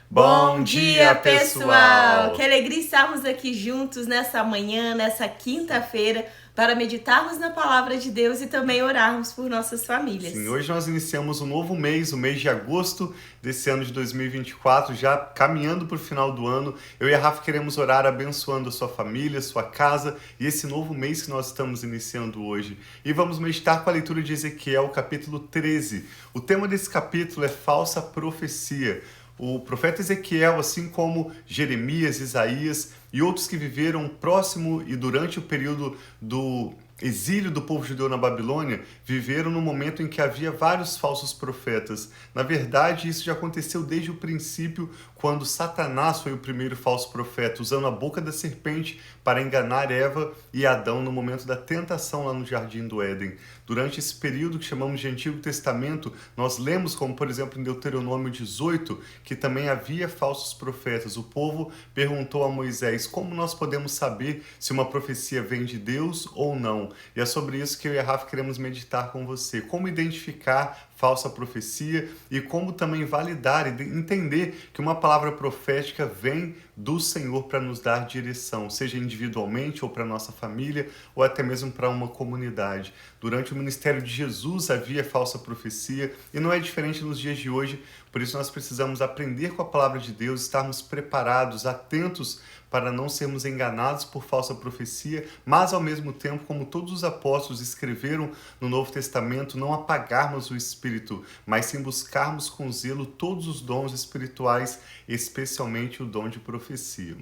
Bom dia, pessoal! Que alegria estarmos aqui juntos nessa manhã, nessa quinta-feira, para meditarmos na palavra de Deus e também orarmos por nossas famílias. Sim, hoje nós iniciamos um novo mês, o mês de agosto desse ano de 2024, já caminhando para o final do ano. Eu e a Rafa queremos orar abençoando a sua família, a sua casa e esse novo mês que nós estamos iniciando hoje. E vamos meditar com a leitura de Ezequiel, capítulo 13. O tema desse capítulo é falsa profecia. O profeta Ezequiel, assim como Jeremias, Isaías e outros que viveram próximo e durante o período do exílio do povo judeu na Babilônia, viveram no momento em que havia vários falsos profetas. Na verdade, isso já aconteceu desde o princípio, quando Satanás foi o primeiro falso profeta, usando a boca da serpente para enganar Eva e Adão no momento da tentação lá no Jardim do Éden. Durante esse período que chamamos de Antigo Testamento, nós lemos, como por exemplo em Deuteronômio 18, que também havia falsos profetas. O povo perguntou a Moisés: como nós podemos saber se uma profecia vem de Deus ou não? E é sobre isso que eu e a Rafa queremos meditar com você. Como identificar falsa profecia e como também validar e entender que uma palavra profética vem do Senhor para nos dar direção, seja individualmente ou para nossa família ou até mesmo para uma comunidade. Durante o ministério de Jesus havia falsa profecia e não é diferente nos dias de hoje, por isso nós precisamos aprender com a palavra de Deus, estarmos preparados, atentos para não sermos enganados por falsa profecia, mas ao mesmo tempo, como todos os apóstolos escreveram no Novo Testamento, não apagarmos o Espírito, mas sim buscarmos com zelo todos os dons espirituais, especialmente o dom de profecia.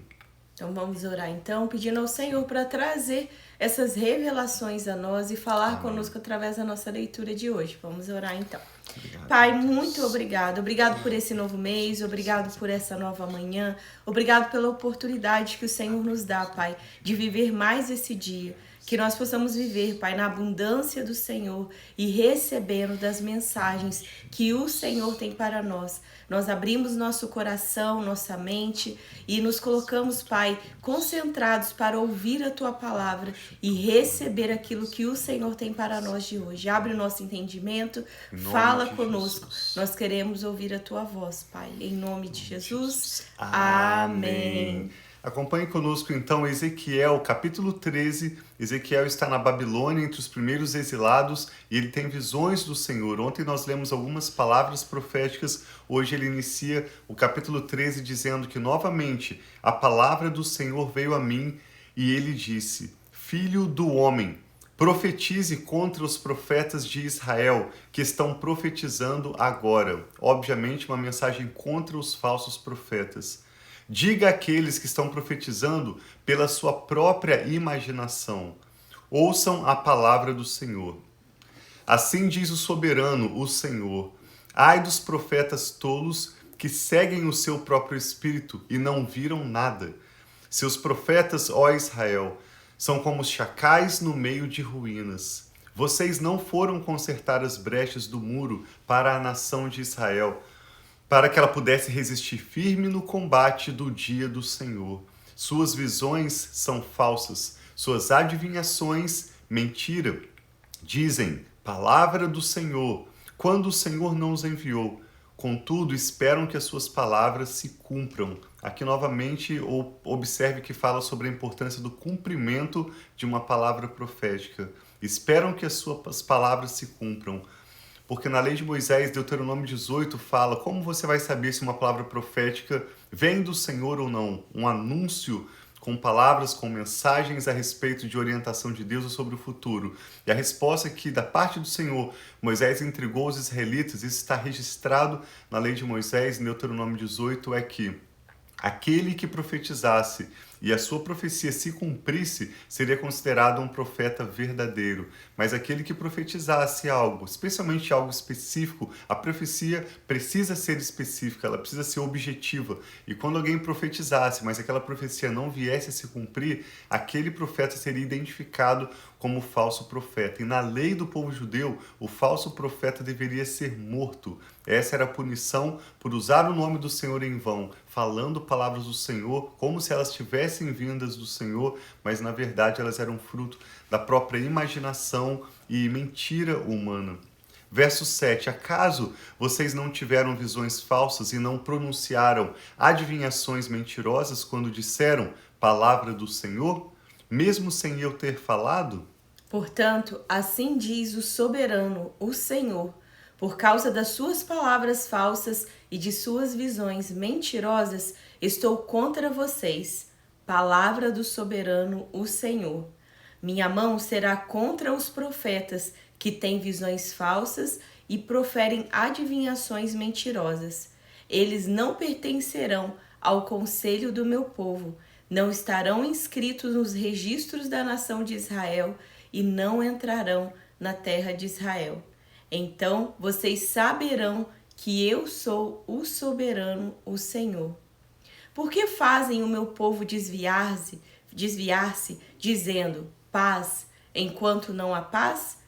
Então vamos orar então, pedindo ao Senhor para trazer essas revelações a nós e falar conosco através da nossa leitura de hoje. Vamos orar então. Obrigado, Pai, muito obrigado. Obrigado por esse novo mês, obrigado por essa nova manhã, obrigado pela oportunidade que o Senhor nos dá, Pai, de viver mais esse dia. Que nós possamos viver, Pai, na abundância do Senhor e recebendo das mensagens que o Senhor tem para nós. Nós abrimos nosso coração, nossa mente e nos colocamos, Pai, concentrados para ouvir a Tua palavra e receber aquilo que o Senhor tem para nós de hoje. Abre o nosso entendimento, fala conosco. Nós queremos ouvir a Tua voz, Pai. Em nome de Jesus. Amém. Acompanhe conosco então Ezequiel, capítulo 13. Ezequiel está na Babilônia entre os primeiros exilados e ele tem visões do Senhor. Ontem nós lemos algumas palavras proféticas, hoje ele inicia o capítulo 13 dizendo que novamente a palavra do Senhor veio a mim e ele disse: Filho do homem, profetize contra os profetas de Israel que estão profetizando agora. Obviamente uma mensagem contra os falsos profetas. Diga àqueles que estão profetizando pela sua própria imaginação: ouçam a palavra do Senhor. Assim diz o soberano, o Senhor: ai dos profetas tolos que seguem o seu próprio espírito e não viram nada. Seus profetas, ó Israel, são como os chacais no meio de ruínas. Vocês não foram consertar as brechas do muro para a nação de Israel, para que ela pudesse resistir firme no combate do dia do Senhor. Suas visões são falsas, suas adivinhações, mentira. Dizem, palavra do Senhor, quando o Senhor não os enviou. Contudo, esperam que as suas palavras se cumpram. Aqui, novamente, observe que fala sobre a importância do cumprimento de uma palavra profética. Esperam que as suas palavras se cumpram. Porque na lei de Moisés, Deuteronômio 18, fala como você vai saber se uma palavra profética vem do Senhor ou não. Um anúncio com palavras, com mensagens a respeito de orientação de Deus sobre o futuro. E a resposta é que, da parte do Senhor, Moisés entregou aos israelitas, isso está registrado na lei de Moisés, em Deuteronômio 18, é que aquele que profetizasse e a sua profecia se cumprisse, seria considerado um profeta verdadeiro. Mas aquele que profetizasse algo, especialmente algo específico, a profecia precisa ser específica, ela precisa ser objetiva. E quando alguém profetizasse, mas aquela profecia não viesse a se cumprir, aquele profeta seria identificado como falso profeta. E na lei do povo judeu, o falso profeta deveria ser morto. Essa era a punição por usar o nome do Senhor em vão, falando palavras do Senhor como se elas tivessem vindas do Senhor, mas na verdade elas eram fruto da própria imaginação e mentira humana. Verso 7, acaso vocês não tiveram visões falsas e não pronunciaram adivinhações mentirosas quando disseram palavra do Senhor, mesmo sem eu ter falado? Portanto, assim diz o soberano, o Senhor, por causa das suas palavras falsas e de suas visões mentirosas, estou contra vocês. Palavra do soberano, o Senhor. Minha mão será contra os profetas que têm visões falsas e proferem adivinhações mentirosas. Eles não pertencerão ao conselho do meu povo, não estarão inscritos nos registros da nação de Israel e não entrarão na terra de Israel. Então vocês saberão que eu sou o soberano, o Senhor. Por que fazem o meu povo desviar-se, dizendo paz, enquanto não há paz?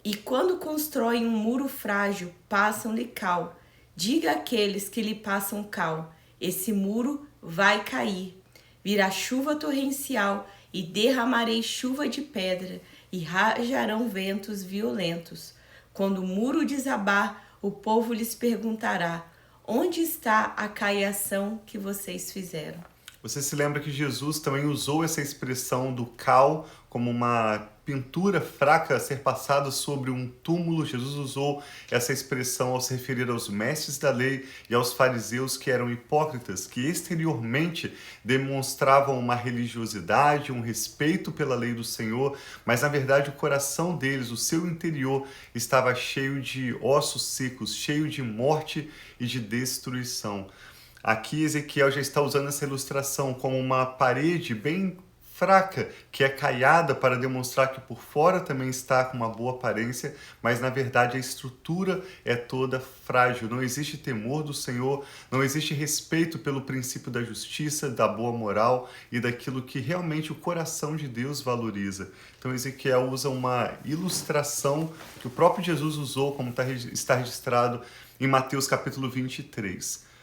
E quando constroem um muro frágil, passam-lhe cal. Diga àqueles que lhe passam cal: esse muro vai cair. Virá chuva torrencial e derramarei chuva de pedra e rajarão ventos violentos. Quando o muro desabar, o povo lhes perguntará: onde está a caiação que vocês fizeram? Você se lembra que Jesus também usou essa expressão do cal como uma pintura fraca a ser passada sobre um túmulo. Jesus usou essa expressão ao se referir aos mestres da lei e aos fariseus que eram hipócritas, que exteriormente demonstravam uma religiosidade, um respeito pela lei do Senhor, mas na verdade o coração deles, o seu interior, estava cheio de ossos secos, cheio de morte e de destruição. Aqui Ezequiel já está usando essa ilustração como uma parede bem fraca, que é caiada para demonstrar que por fora também está com uma boa aparência, mas na verdade a estrutura é toda frágil. Não existe temor do Senhor, não existe respeito pelo princípio da justiça, da boa moral e daquilo que realmente o coração de Deus valoriza. Então Ezequiel usa uma ilustração que o próprio Jesus usou, como está registrado em Mateus capítulo 23.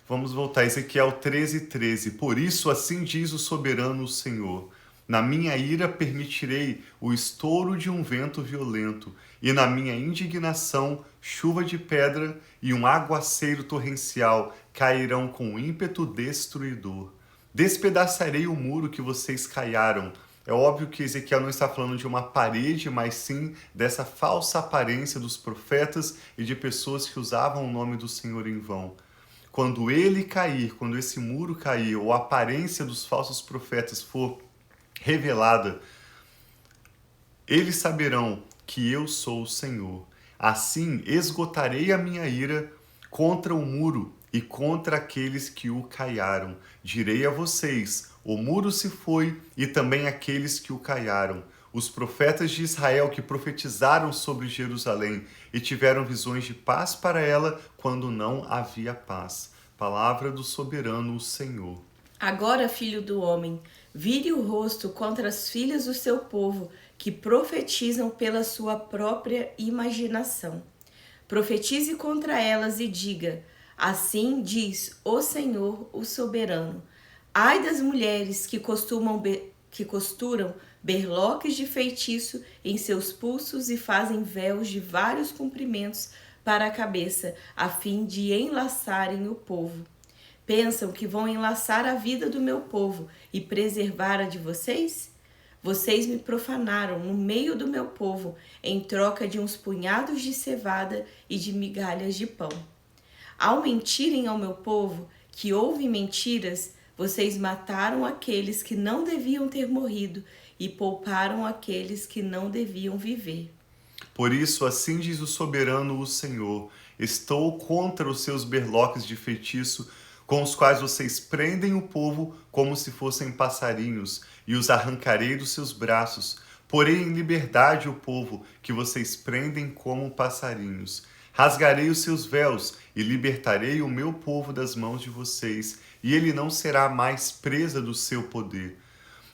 Vamos voltar, Ezequiel 13:13. Por isso, assim diz o soberano o Senhor: na minha ira permitirei o estouro de um vento violento, e na minha indignação, chuva de pedra e um aguaceiro torrencial cairão com ímpeto destruidor. Despedaçarei o muro que vocês caiaram. É óbvio que Ezequiel não está falando de uma parede, mas sim dessa falsa aparência dos profetas e de pessoas que usavam o nome do Senhor em vão. Quando ele cair, quando esse muro cair, ou a aparência dos falsos profetas for revelada, eles saberão que eu sou o Senhor. Assim esgotarei a minha ira contra o muro e contra aqueles que o caiaram. Direi a vocês: o muro se foi e também aqueles que o caiaram. Os profetas de Israel que profetizaram sobre Jerusalém e tiveram visões de paz para ela quando não havia paz. Palavra do soberano, o Senhor. Agora, filho do homem, vire o rosto contra as filhas do seu povo, que profetizam pela sua própria imaginação. Profetize contra elas e diga: assim diz o Senhor, o soberano. Ai das mulheres que costuram berloques de feitiço em seus pulsos e fazem véus de vários comprimentos para a cabeça, a fim de enlaçarem o povo. Pensam que vão enlaçar a vida do meu povo e preservar a de vocês? Vocês me profanaram no meio do meu povo, em troca de uns punhados de cevada e de migalhas de pão. Ao mentirem ao meu povo, que ouve mentiras, vocês mataram aqueles que não deviam ter morrido e pouparam aqueles que não deviam viver. Por isso, assim diz o soberano, o Senhor: estou contra os seus berloques de feitiço, com os quais vocês prendem o povo como se fossem passarinhos, e os arrancarei dos seus braços. Porei em liberdade o povo que vocês prendem como passarinhos. Rasgarei os seus véus e libertarei o meu povo das mãos de vocês, e ele não será mais presa do seu poder.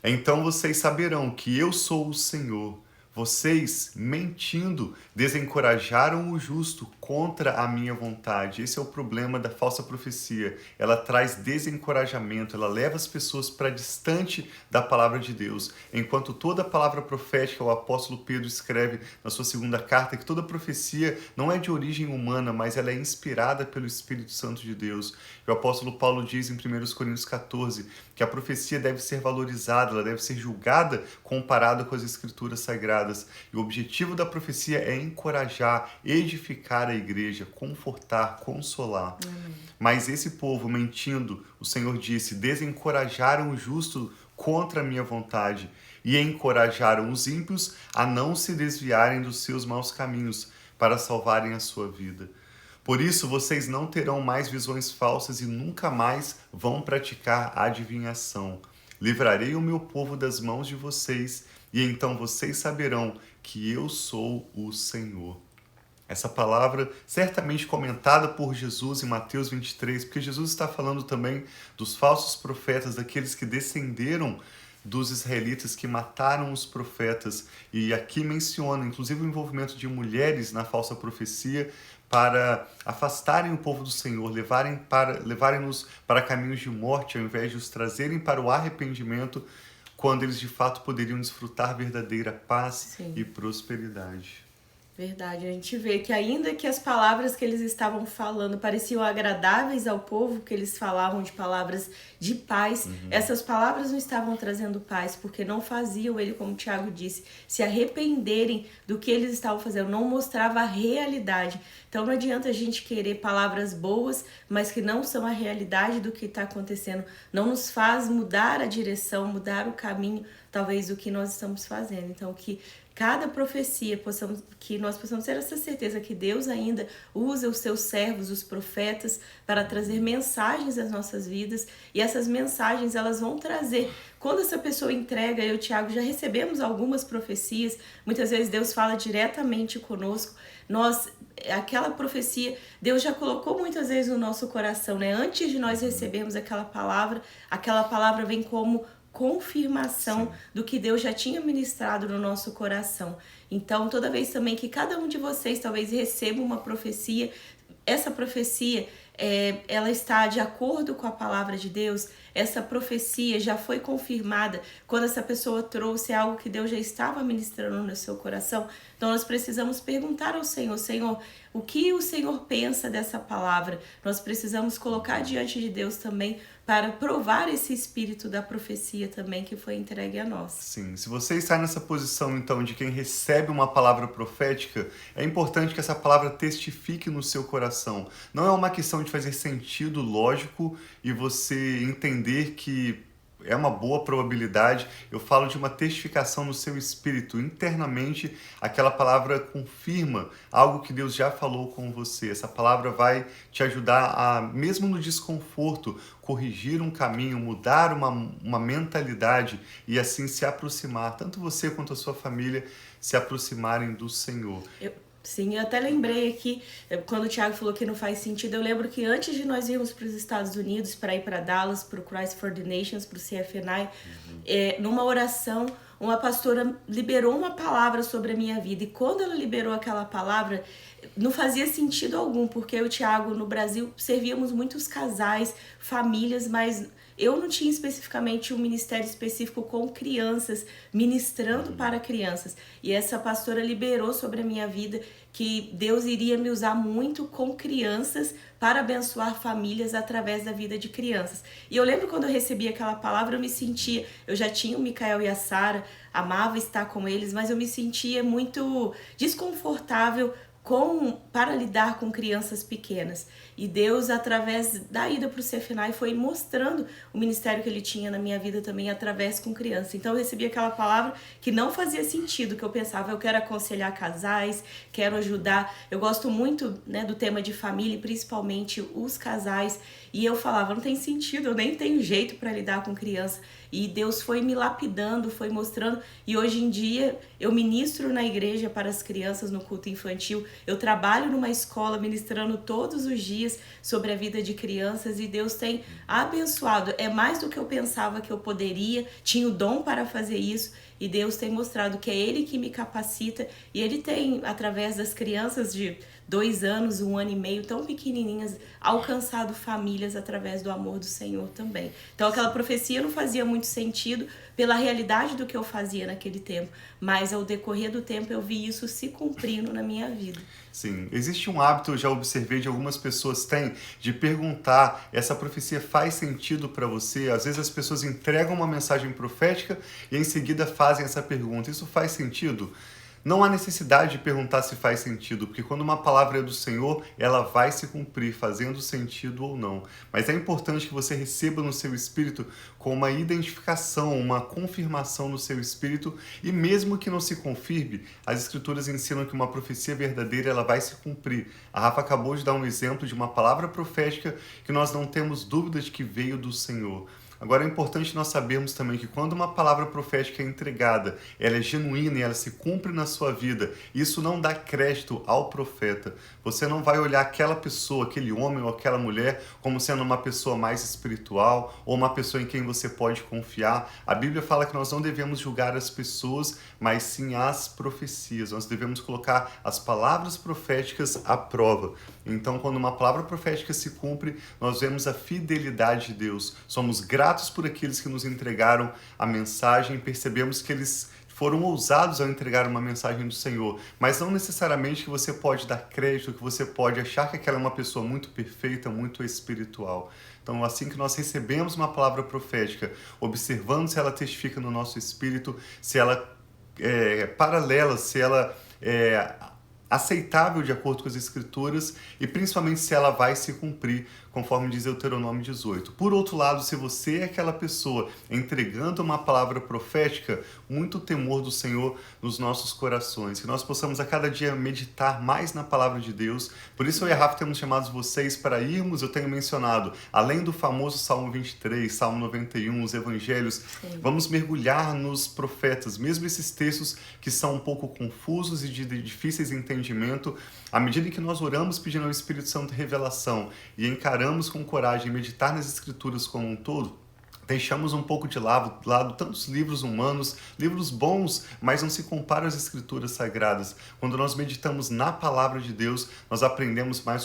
Então vocês saberão que eu sou o Senhor. Vocês, mentindo, desencorajaram o justo contra a minha vontade. Esse é o problema da falsa profecia. Ela traz desencorajamento, ela leva as pessoas para distante da palavra de Deus. Enquanto toda palavra profética, o apóstolo Pedro escreve na sua segunda carta que toda profecia não é de origem humana, mas ela é inspirada pelo Espírito Santo de Deus. E o apóstolo Paulo diz em 1 Coríntios 14 que a profecia deve ser valorizada, ela deve ser julgada comparada com as escrituras sagradas. E o objetivo da profecia é encorajar, edificar a igreja, confortar, consolar. Mas esse povo, mentindo, o Senhor disse, desencorajaram o justo contra a minha vontade e encorajaram os ímpios a não se desviarem dos seus maus caminhos para salvarem a sua vida. Por isso, vocês não terão mais visões falsas e nunca mais vão praticar adivinhação. Livrarei o meu povo das mãos de vocês, e então vocês saberão que eu sou o Senhor. Essa palavra certamente comentada por Jesus em Mateus 23, porque Jesus está falando também dos falsos profetas, daqueles que descenderam dos israelitas que mataram os profetas. E aqui menciona, inclusive, o envolvimento de mulheres na falsa profecia para afastarem o povo do Senhor, levarem-nos para caminhos de morte, ao invés de os trazerem para o arrependimento, quando eles de fato poderiam desfrutar verdadeira paz e prosperidade. Verdade, a gente vê que ainda que as palavras que eles estavam falando pareciam agradáveis ao povo, que eles falavam de palavras de paz, essas palavras não estavam trazendo paz, porque não faziam ele, como o Tiago disse, se arrependerem do que eles estavam fazendo, não mostrava a realidade. Então não adianta a gente querer palavras boas, mas que não são a realidade do que está acontecendo, não nos faz mudar a direção, mudar o caminho, talvez, do que nós estamos fazendo. Então que cada profecia, que nós possamos ter essa certeza que Deus ainda usa os seus servos, os profetas, para trazer mensagens às nossas vidas, e essas mensagens elas vão trazer, quando essa pessoa entrega, eu e o Tiago já recebemos algumas profecias, muitas vezes Deus fala diretamente conosco, aquela profecia, Deus já colocou muitas vezes no nosso coração, né? Antes de nós recebermos aquela palavra vem como confirmação do que Deus já tinha ministrado no nosso coração. Então, toda vez também que cada um de vocês talvez receba uma profecia, essa profecia ela está de acordo com a palavra de Deus, essa profecia já foi confirmada quando essa pessoa trouxe algo que Deus já estava ministrando no seu coração. Então nós precisamos perguntar ao Senhor, Senhor, o que o Senhor pensa dessa palavra? Nós precisamos colocar diante de Deus também para provar esse espírito da profecia também que foi entregue a nós. Sim, se você está nessa posição então de quem recebe uma palavra profética, é importante que essa palavra testifique no seu coração. Não é uma questão de fazer sentido lógico e você entender que é uma boa probabilidade. Eu falo de uma testificação no seu espírito. Internamente, aquela palavra confirma algo que Deus já falou com você. Essa palavra vai te ajudar a, mesmo no desconforto, corrigir um caminho, mudar uma mentalidade e assim se aproximar, tanto você quanto a sua família se aproximarem do Senhor. Sim, eu até lembrei aqui, quando o Thiago falou que não faz sentido, eu lembro que antes de nós irmos para os Estados Unidos, para ir para Dallas, para o Christ for the Nations, para o CFNI, numa oração, uma pastora liberou uma palavra sobre a minha vida. E quando ela liberou aquela palavra, não fazia sentido algum, porque eu e o Thiago, no Brasil, servíamos muitos casais, famílias, mas eu não tinha especificamente um ministério específico com crianças, ministrando para crianças. E essa pastora liberou sobre a minha vida que Deus iria me usar muito com crianças para abençoar famílias através da vida de crianças. E eu lembro quando eu recebi aquela palavra, eu já tinha o Micael e a Sara, amava estar com eles, mas eu me sentia muito desconfortável para lidar com crianças pequenas. E Deus, através da ida para o CFNI, foi mostrando o ministério que Ele tinha na minha vida também através com criança. Então eu recebi aquela palavra que não fazia sentido, que eu pensava, eu quero aconselhar casais, quero ajudar. Eu gosto muito, né, do tema de família, principalmente os casais. E eu falava, não tem sentido, eu nem tenho jeito para lidar com criança. E Deus foi me lapidando, foi mostrando. E hoje em dia eu ministro na igreja para as crianças no culto infantil. Eu trabalho numa escola ministrando todos os dias sobre a vida de crianças. E Deus tem abençoado. É mais do que eu pensava que eu poderia. Tinha o dom para fazer isso. e Deus tem mostrado que é Ele que me capacita, e Ele tem, através das crianças de 2 anos, 1 ano e meio, tão pequenininhas, alcançado famílias através do amor do Senhor também. Então aquela profecia não fazia muito sentido pela realidade do que eu fazia naquele tempo, mas ao decorrer do tempo eu vi isso se cumprindo na minha vida. Sim, existe um hábito, eu já observei, de algumas pessoas têm, de perguntar, essa profecia faz sentido para você? Às vezes as pessoas entregam uma mensagem profética e em seguida fazem essa pergunta, isso faz sentido? Não há necessidade de perguntar se faz sentido, porque quando uma palavra é do Senhor, ela vai se cumprir, fazendo sentido ou não. Mas é importante que você receba no seu espírito com uma identificação, uma confirmação no seu espírito, e mesmo que não se confirme, as Escrituras ensinam que uma profecia verdadeira ela vai se cumprir. A Rafa acabou de dar um exemplo de uma palavra profética que nós não temos dúvida de que veio do Senhor. Agora é importante nós sabermos também que quando uma palavra profética é entregada, ela é genuína e ela se cumpre na sua vida, isso não dá crédito ao profeta. Você não vai olhar aquela pessoa, aquele homem ou aquela mulher como sendo uma pessoa mais espiritual ou uma pessoa em quem você pode confiar. A Bíblia fala que nós não devemos julgar as pessoas, mas sim as profecias. Nós devemos colocar as palavras proféticas à prova. Então, quando uma palavra profética se cumpre, nós vemos a fidelidade de Deus. Somos gratos por aqueles que nos entregaram a mensagem, percebemos que eles foram ousados ao entregar uma mensagem do Senhor, mas não necessariamente que você pode dar crédito, que você pode achar que aquela é uma pessoa muito perfeita, muito espiritual. Então, assim que nós recebemos uma palavra profética, observando se ela testifica no nosso espírito, se ela é paralela, se ela é aceitável de acordo com as Escrituras e principalmente se ela vai se cumprir, conforme diz Deuteronômio 18. Por outro lado, se você é aquela pessoa entregando uma palavra profética, muito temor do Senhor nos nossos corações, que nós possamos a cada dia meditar mais na palavra de Deus. Por isso eu e a Rafa temos chamado vocês para irmos, eu tenho mencionado, além do famoso Salmo 23, Salmo 91, os Evangelhos, vamos mergulhar nos profetas, mesmo esses textos que são um pouco confusos e de difíceis de entendimento, à medida que nós oramos pedindo ao Espírito Santo revelação e encaramos com coragem meditar nas Escrituras como um todo, deixamos um pouco de lado tantos livros humanos, livros bons, mas não se comparam às Escrituras sagradas. Quando nós meditamos na palavra de Deus, nós aprendemos mais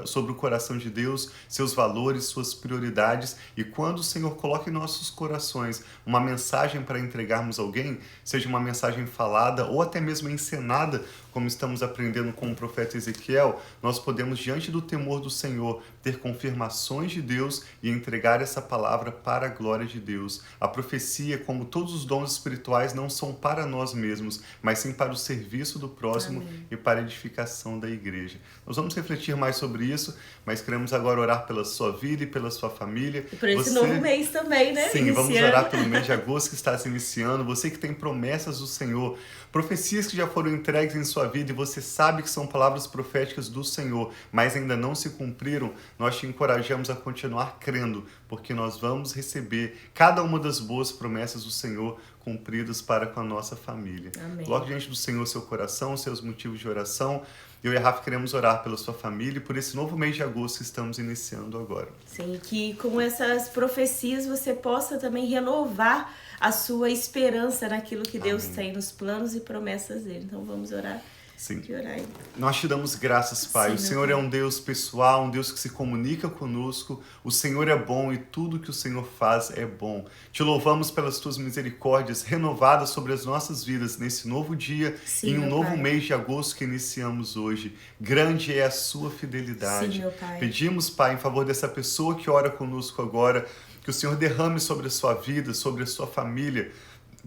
sobre o coração de Deus, seus valores, suas prioridades, e quando o Senhor coloca em nossos corações uma mensagem para entregarmos a alguém, seja uma mensagem falada ou até mesmo encenada, como estamos aprendendo com o profeta Ezequiel, nós podemos, diante do temor do Senhor, ter confirmações de Deus e entregar essa palavra para a glória de Deus. A profecia, como todos os dons espirituais, não são para nós mesmos, mas sim para o serviço do próximo. Amém. E para a edificação da igreja. Nós vamos refletir mais sobre isso, mas queremos agora orar pela sua vida e pela sua família. E por esse novo mês também, né? Sim, vamos orar pelo mês de agosto que está se iniciando. Você que tem promessas do Senhor, profecias que já foram entregues em sua vida e você sabe que são palavras proféticas do Senhor, mas ainda não se cumpriram, nós te encorajamos a continuar crendo, porque nós vamos receber cada uma das boas promessas do Senhor cumpridas para com a nossa família. Amém. Coloque diante do Senhor seu coração, seus motivos de oração. Eu e a Rafa queremos orar pela sua família e por esse novo mês de agosto que estamos iniciando agora. Sim, que com essas profecias você possa também renovar a sua esperança naquilo que Deus tem, nos planos e promessas dele. Então vamos orar. Sim. Orar. Nós te damos graças, Pai. Sim, o Senhor é um Deus pessoal, um Deus que se comunica conosco. O Senhor é bom e tudo que o Senhor faz é bom. Te louvamos pelas tuas misericórdias renovadas sobre as nossas vidas nesse novo dia, sim, em um novo Pai. mês de agosto que iniciamos hoje. Grande é a sua fidelidade. Sim, meu Pai. Pedimos, Pai, em favor dessa pessoa que ora conosco agora, que o Senhor derrame sobre a sua vida, sobre a sua família,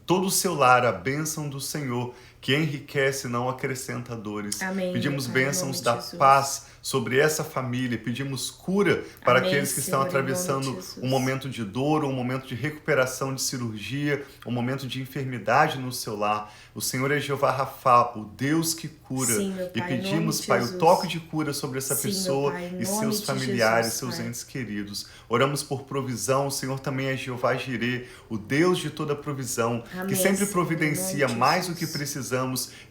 todo o seu lar, a bênção do Senhor, que enriquece e não acrescenta dores. Amém, pedimos Pai, bênçãos da paz sobre essa família, pedimos cura para aqueles que estão atravessando um momento de dor, um momento de recuperação de cirurgia, um momento de enfermidade no seu lar. O Senhor é Jeová Rafa, o Deus que cura. Sim, meu Pai, e pedimos, Pai, o toque de cura sobre essa pessoa e seus familiares, seus entes queridos. Oramos por provisão, o Senhor também é Jeová Jirê, o Deus de toda provisão, que sempre providencia mais do que precisamos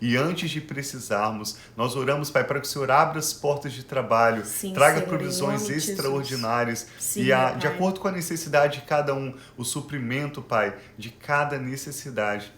e antes de precisarmos. Nós oramos, Pai, para que o Senhor abra as portas de trabalho, traga Senhor, provisões extraordinárias sim, e, de acordo com a necessidade de cada um, o suprimento, Pai, de cada necessidade.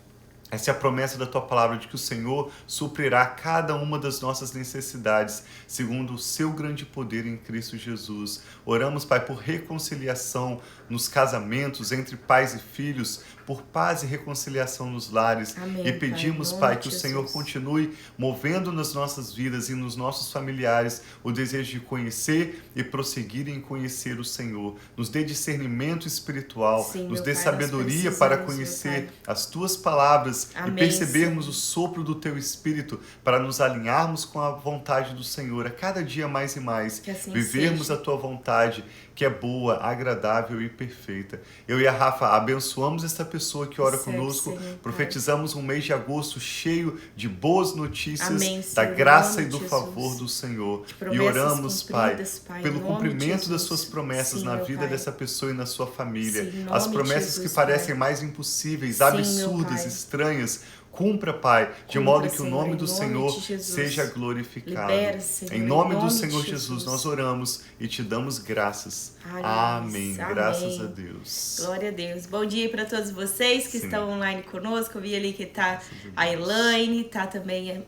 Essa é a promessa da tua palavra, de que o Senhor suprirá cada uma das nossas necessidades, segundo o seu grande poder em Cristo Jesus. Oramos, Pai, por reconciliação nos casamentos, entre pais e filhos, por paz e reconciliação nos lares. Amém, E pedimos, Pai, que o Senhor Jesus. continue movendo nas nossas vidas e nos nossos familiares o desejo de conhecer e prosseguir em conhecer o Senhor. Nos dê discernimento espiritual, Sim, nos meu dê Pai, nós sabedoria para precisamos, meu conhecer Pai. as tuas palavras Amém, e percebermos Senhor. o sopro do teu Espírito para nos alinharmos com a vontade do Senhor a cada dia mais e mais, Que assim vivermos seja. a tua vontade, que é boa, agradável e perfeita. Eu e a Rafa abençoamos esta pessoa que ora Recebe, conosco, Senhor, Pai. profetizamos um mês de agosto cheio de boas notícias, Amém, da Senhor, em graça nome e do de favor Jesus. do Senhor. De E promessas oramos, Pai, cumpridas, Pai, pelo em nome de cumprimento das Jesus. suas promessas Sim, na meu vida Pai. dessa pessoa e na sua família. Sim, em As nome de promessas Jesus, que parecem Pai. mais impossíveis, Sim, meu absurdas, Pai. estranhas, cumpra, Pai, de Cumpra, modo que o Senhor, nome em do nome Senhor de Jesus. seja glorificado. Libera, Senhor, Em em nome do nome de Senhor Jesus. Jesus, nós oramos e te damos graças. Amém. Amém. Graças a Deus. Glória a Deus. Bom dia para todos vocês que Sim. estão online conosco. Eu vi ali que tá Graças a Deus. a Elaine, tá também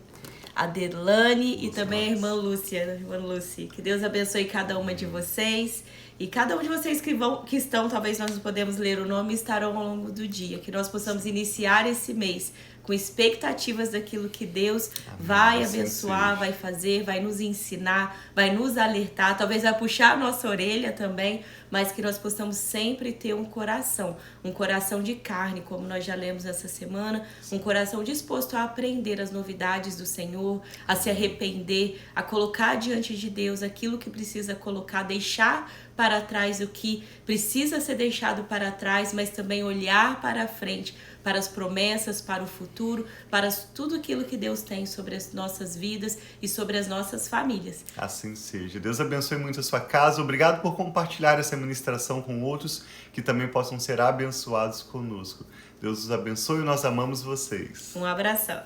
a Delane e Luz também a mais. irmã Lúcia, a irmã Lucy. Que Deus abençoe cada uma de vocês. E cada um de vocês que estão, talvez nós não podemos ler o nome, estarão ao longo do dia. Que nós possamos iniciar esse mês com expectativas daquilo que Deus vai Assim abençoar, seja. vai fazer, vai nos ensinar, vai nos alertar, talvez vai puxar a nossa orelha também, mas que nós possamos sempre ter um coração de carne, como nós já lemos essa semana, um coração disposto a aprender as novidades do Senhor, a se arrepender, a colocar diante de Deus aquilo que precisa colocar, deixar para trás o que precisa ser deixado para trás, mas também olhar para a frente, para as promessas, para o futuro, para tudo aquilo que Deus tem sobre as nossas vidas e sobre as nossas famílias. Assim seja. Deus abençoe muito a sua casa. Obrigado por compartilhar essa ministração com outros que também possam ser abençoados conosco. Deus os abençoe e nós amamos vocês. Um abração.